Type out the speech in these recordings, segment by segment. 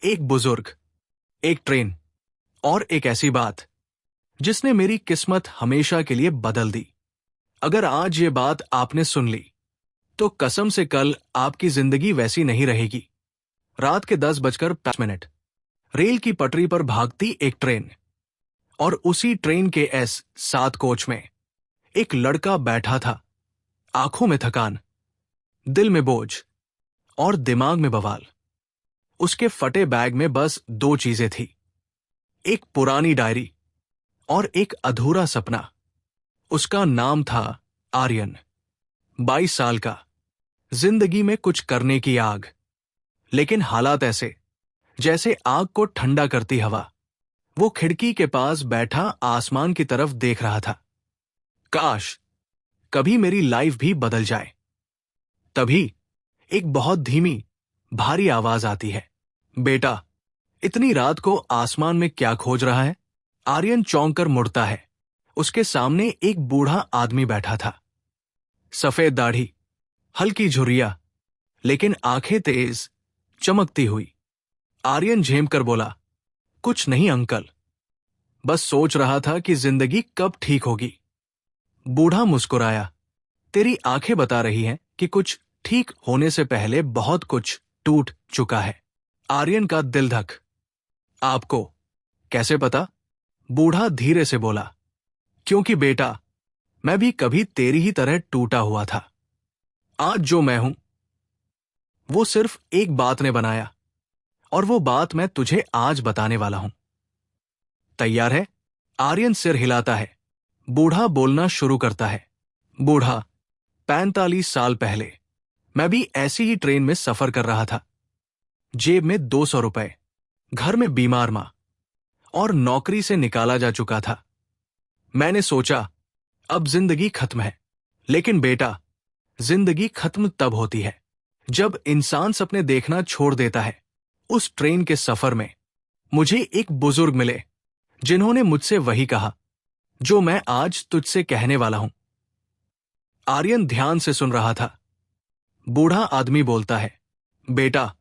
एक बुजुर्ग, एक ट्रेन और एक ऐसी बात जिसने मेरी किस्मत हमेशा के लिए बदल दी। अगर आज ये बात आपने सुन ली तो कसम से कल आपकी जिंदगी वैसी नहीं रहेगी। रात के 10:05 रेल की पटरी पर भागती एक ट्रेन, और उसी ट्रेन के S7 कोच में एक लड़का बैठा था। आंखों में थकान, दिल में बोझ और दिमाग में बवाल। उसके फटे बैग में बस दो चीजें थी, एक पुरानी डायरी और एक अधूरा सपना। उसका नाम था आर्यन। 22 साल का, जिंदगी में कुछ करने की आग, लेकिन हालात ऐसे जैसे आग को ठंडा करती हवा। वो खिड़की के पास बैठा आसमान की तरफ देख रहा था। काश कभी मेरी लाइफ भी बदल जाए। तभी एक बहुत धीमी, भारी आवाज आती है, बेटा, इतनी रात को आसमान में क्या खोज रहा है? आर्यन चौंक कर मुड़ता है। उसके सामने एक बूढ़ा आदमी बैठा था। सफेद दाढ़ी, हल्की झुर्रियां, लेकिन आंखें तेज, चमकती हुई। आर्यन झेम कर बोला, कुछ नहीं अंकल, बस सोच रहा था कि जिंदगी कब ठीक होगी। बूढ़ा मुस्कुराया, तेरी आंखें बता रही हैं कि कुछ ठीक होने से पहले बहुत कुछ टूट चुका है। आर्यन का दिल धक। आपको कैसे पता? बूढ़ा धीरे से बोला, क्योंकि बेटा, मैं भी कभी तेरी ही तरह टूटा हुआ था। आज जो मैं हूं वो सिर्फ एक बात ने बनाया, और वो बात मैं तुझे आज बताने वाला हूं। तैयार है? आर्यन सिर हिलाता है। बूढ़ा बोलना शुरू करता है। बूढ़ा, 45 साल पहले मैं भी ऐसी ही ट्रेन में सफर कर रहा था। जेब में 200 रुपए, घर में बीमार मां, और नौकरी से निकाला जा चुका था। मैंने सोचा अब जिंदगी खत्म है। लेकिन बेटा, जिंदगी खत्म तब होती है जब इंसान सपने देखना छोड़ देता है। उस ट्रेन के सफर में मुझे एक बुजुर्ग मिले जिन्होंने मुझसे वही कहा जो मैं आज तुझसे कहने वाला हूं। आर्यन ध्यान से सुन रहा था। बूढ़ा आदमी बोलता है, बेटा,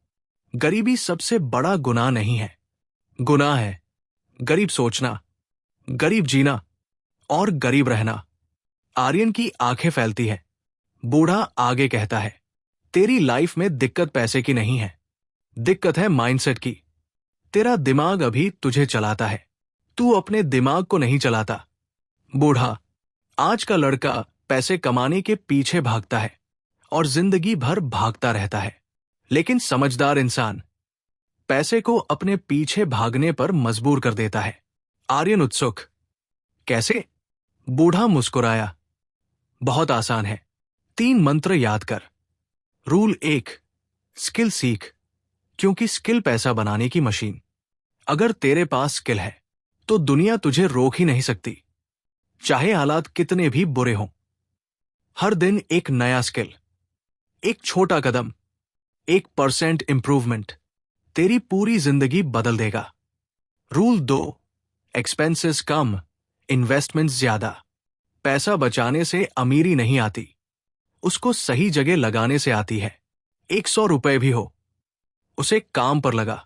गरीबी सबसे बड़ा गुनाह नहीं है। गुनाह है गरीब सोचना, गरीब जीना और गरीब रहना। आर्यन की आंखें फैलती है। बूढ़ा आगे कहता है, तेरी लाइफ में दिक्कत पैसे की नहीं है, दिक्कत है माइंडसेट की। तेरा दिमाग अभी तुझे चलाता है, तू अपने दिमाग को नहीं चलाता। बूढ़ा, आज का लड़का पैसे कमाने के पीछे भागता है और जिंदगी भर भागता रहता है, लेकिन समझदार इंसान पैसे को अपने पीछे भागने पर मजबूर कर देता है। आर्यन उत्सुक, कैसे? बूढ़ा मुस्कुराया, बहुत आसान है। 3 मंत्र याद कर। रूल 1, स्किल सीख, क्योंकि स्किल पैसा बनाने की मशीन। अगर तेरे पास स्किल है तो दुनिया तुझे रोक ही नहीं सकती, चाहे हालात कितने भी बुरे हों। हर दिन एक नया स्किल, एक छोटा कदम, 1% इंप्रूवमेंट तेरी पूरी जिंदगी बदल देगा। रूल 2, एक्सपेंसेस कम, इन्वेस्टमेंट्स ज्यादा। पैसा बचाने से अमीरी नहीं आती, उसको सही जगह लगाने से आती है। 100 रुपए भी हो, उसे काम पर लगा।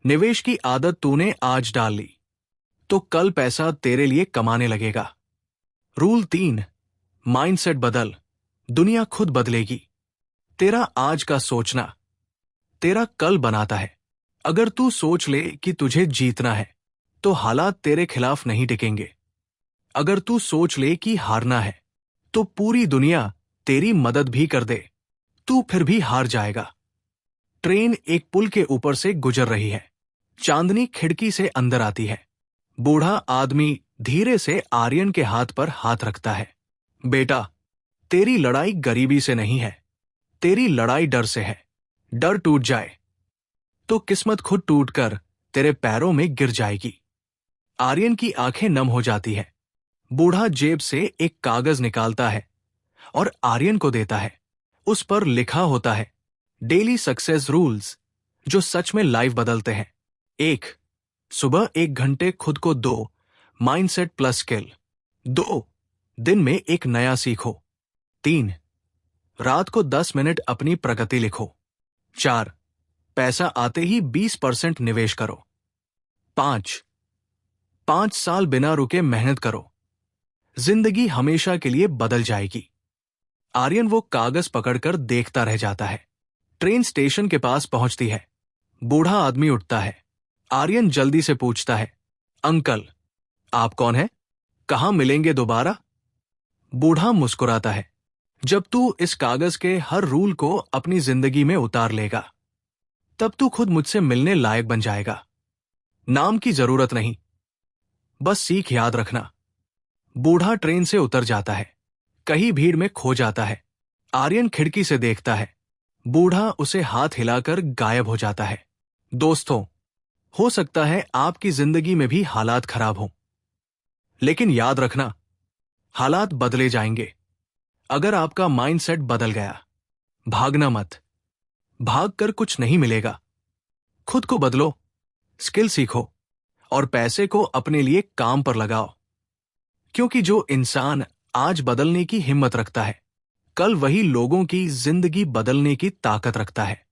निवेश की आदत तूने आज डाल ली तो कल पैसा तेरे लिए कमाने लगेगा। रूल 3, माइंडसेट बदल, दुनिया खुद बदलेगी। तेरा आज का सोचना तेरा कल बनाता है। अगर तू सोच ले कि तुझे जीतना है तो हालात तेरे खिलाफ नहीं टिकेंगे। अगर तू सोच ले कि हारना है तो पूरी दुनिया तेरी मदद भी कर दे, तू फिर भी हार जाएगा। ट्रेन एक पुल के ऊपर से गुजर रही है। चांदनी खिड़की से अंदर आती है। बूढ़ा आदमी धीरे से आर्यन के हाथ पर हाथ रखता है। बेटा, तेरी लड़ाई गरीबी से नहीं है, तेरी लड़ाई डर से है। डर टूट जाए तो किस्मत खुद टूटकर तेरे पैरों में गिर जाएगी। आर्यन की आंखें नम हो जाती है। बूढ़ा जेब से एक कागज निकालता है और आर्यन को देता है। उस पर लिखा होता है, डेली सक्सेस रूल्स, जो सच में लाइफ बदलते हैं। 1, सुबह 1 घंटे खुद को दो, माइंडसेट प्लस स्किल। 2, दिन में एक नया सीखो। 3, रात को 10 मिनट अपनी प्रगति लिखो। 4, पैसा आते ही 20% निवेश करो। 5 साल बिना रुके मेहनत करो, जिंदगी हमेशा के लिए बदल जाएगी। आर्यन वो कागज पकड़कर देखता रह जाता है। ट्रेन स्टेशन के पास पहुंचती है। बूढ़ा आदमी उठता है। आर्यन जल्दी से पूछता है, अंकल, आप कौन हैं? कहां मिलेंगे दोबारा? बूढ़ा मुस्कुराता है, जब तू इस कागज के हर रूल को अपनी जिंदगी में उतार लेगा, तब तू खुद मुझसे मिलने लायक बन जाएगा। नाम की जरूरत नहीं, बस सीख याद रखना। बूढ़ा ट्रेन से उतर जाता है, कहीं भीड़ में खो जाता है। आर्यन खिड़की से देखता है, बूढ़ा उसे हाथ हिलाकर गायब हो जाता है। दोस्तों, हो सकता है आपकी जिंदगी में भी हालात खराब हों, लेकिन याद रखना, हालात बदले जाएंगे अगर आपका माइंडसेट बदल गया। भागना मत, भागकर कुछ नहीं मिलेगा। खुद को बदलो, स्किल सीखो और पैसे को अपने लिए काम पर लगाओ, क्योंकि जो इंसान आज बदलने की हिम्मत रखता है, कल वही लोगों की जिंदगी बदलने की ताकत रखता है।